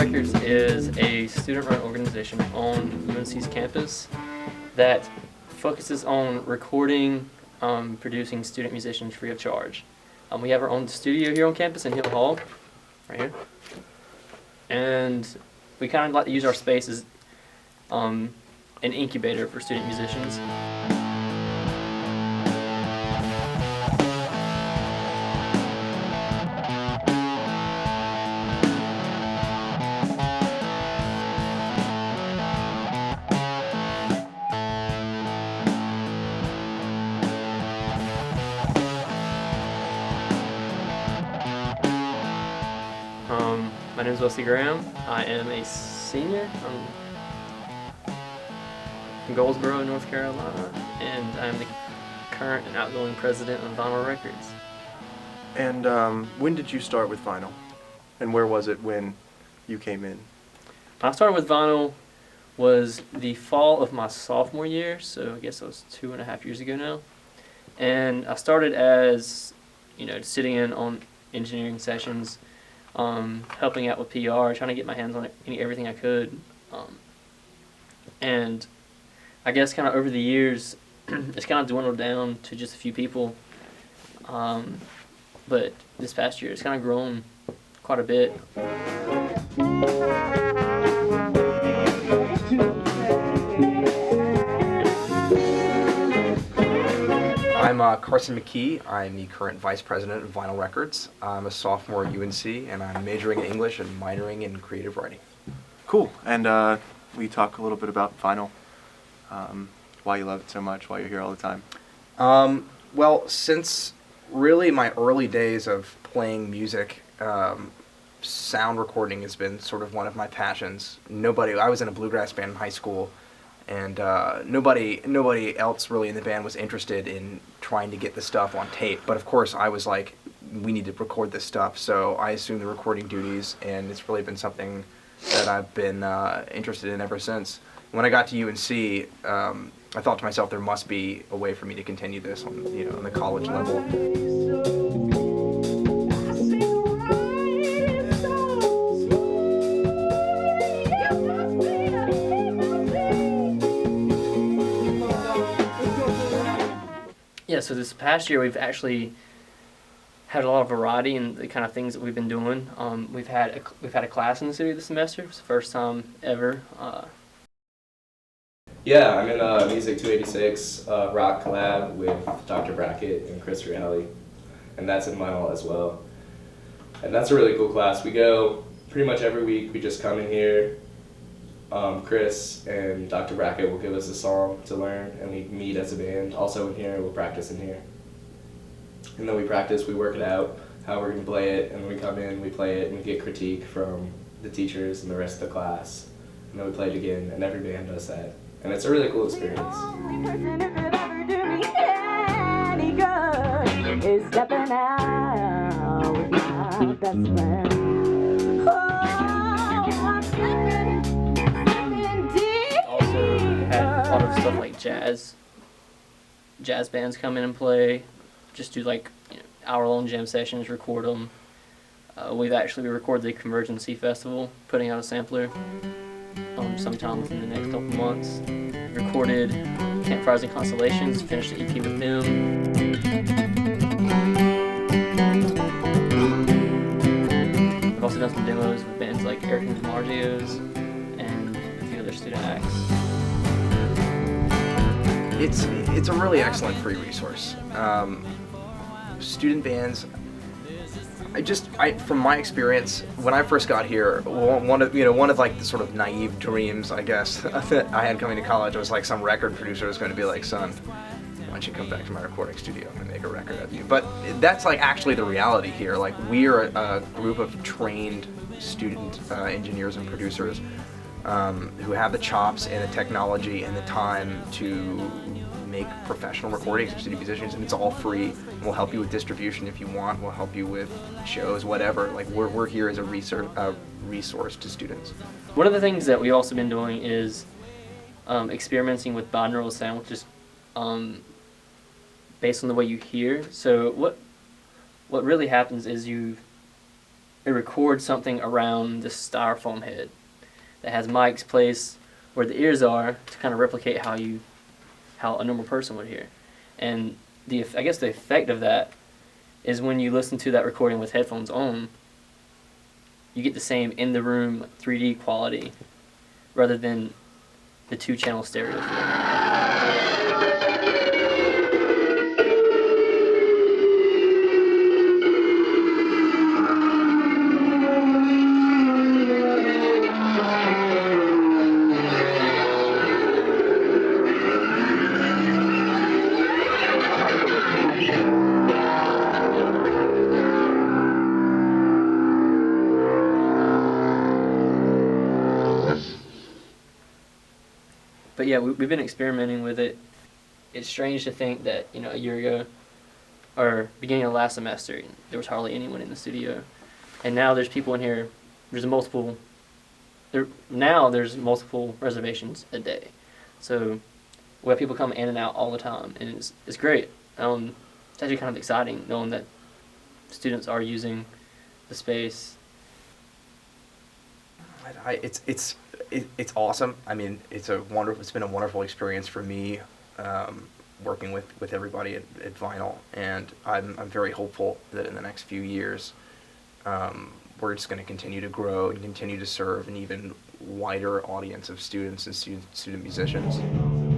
Records is a student-run organization on UNC's campus that focuses on recording, producing student musicians free of charge. We have our own studio here on campus in Hill Hall, right here, and we kind of like to use our space as an incubator for student musicians. My name is Wesley Graham. I am a senior. I'm from Goldsboro, North Carolina, and I'm the current and outgoing president of Vinyl Records. And when did you start with vinyl? And where was it when you came in? When I started with vinyl was the fall of my sophomore year, so I guess it was 2.5 years ago now. And I started as, sitting in on engineering sessions, helping out with PR, trying to get my hands on everything I could. And I guess kind of over the years, it's kind of dwindled down to just a few people. But this past year, it's kind of grown quite a bit. I'm Carson McKee. I'm the current vice president of Vinyl Records. I'm a sophomore at UNC, and I'm majoring in English and minoring in creative writing. Cool. And will you talk a little bit about vinyl? Why you love it so much, why you're here all the time? Well, since really my early days of playing music, sound recording has been sort of one of my passions. I was in a bluegrass band in high school, and nobody else really in the band was interested in trying to get the stuff on tape. But of course, I was like, we need to record this stuff, so I assumed the recording duties, and it's really been something that I've been interested in ever since. When I got to UNC, I thought to myself, there must be a way for me to continue this on the college level. Yeah, so this past year we've actually had a lot of variety in the kind of things that we've been doing. We've had a class in the city this semester. It's the first time ever. Yeah, I'm in Music 286 rock collab with Dr. Brackett and Chris Reale, and that's in vinyl as well. And that's a really cool class. We go pretty much every week. We just come in here. Chris and Dr. Brackett will give us a song to learn, and we meet as a band. Also in here, we'll practice in here. And then we practice, we work it out, how we're going to play it, and then we come in, we play it, and we get critique from the teachers and the rest of the class. And then we play it again, and every band does that. And it's a really cool experience. A lot of stuff like jazz bands come in and play, just do like hour-long jam sessions, record them. We record the Convergency Festival, putting out a sampler sometime within the next couple months. Recorded Campfires and Constellations, finished the EP with them. I've also done some demos with bands like Eric and the Margios and a few other student acts. It's a really excellent free resource. Student bands, from my experience, when I first got here, one of like the sort of naive dreams, I guess, that I had coming to college was like some record producer was going to be like, son, why don't you come back to my recording studio and make a record of you? But that's like actually the reality here. Like, we're a group of trained student engineers and producers who have the chops and the technology and the time to make professional recordings of student musicians, and it's all free. We'll help you with distribution if you want. We'll help you with shows, whatever. Like, we're here as a resource to students. One of the things that we've also been doing is experimenting with binaural sound, which is based on the way you hear. So what really happens is it records something around this styrofoam head that has mics placed where the ears are to kind of replicate how a normal person would hear. And I guess the effect of that is when you listen to that recording with headphones on, you get the same in the room 3D quality rather than the 2-channel stereo. But yeah, we've been experimenting with it. It's strange to think that, a year ago, or beginning of last semester, there was hardly anyone in the studio. And now there's people in here, there's multiple reservations a day. So we have people come in and out all the time, and it's great. It's actually kind of exciting knowing that students are using the space. It's awesome. I mean, it's been a wonderful experience for me, working with everybody at Vinyl, and I'm very hopeful that in the next few years, we're just going to continue to grow and continue to serve an even wider audience of students and student musicians.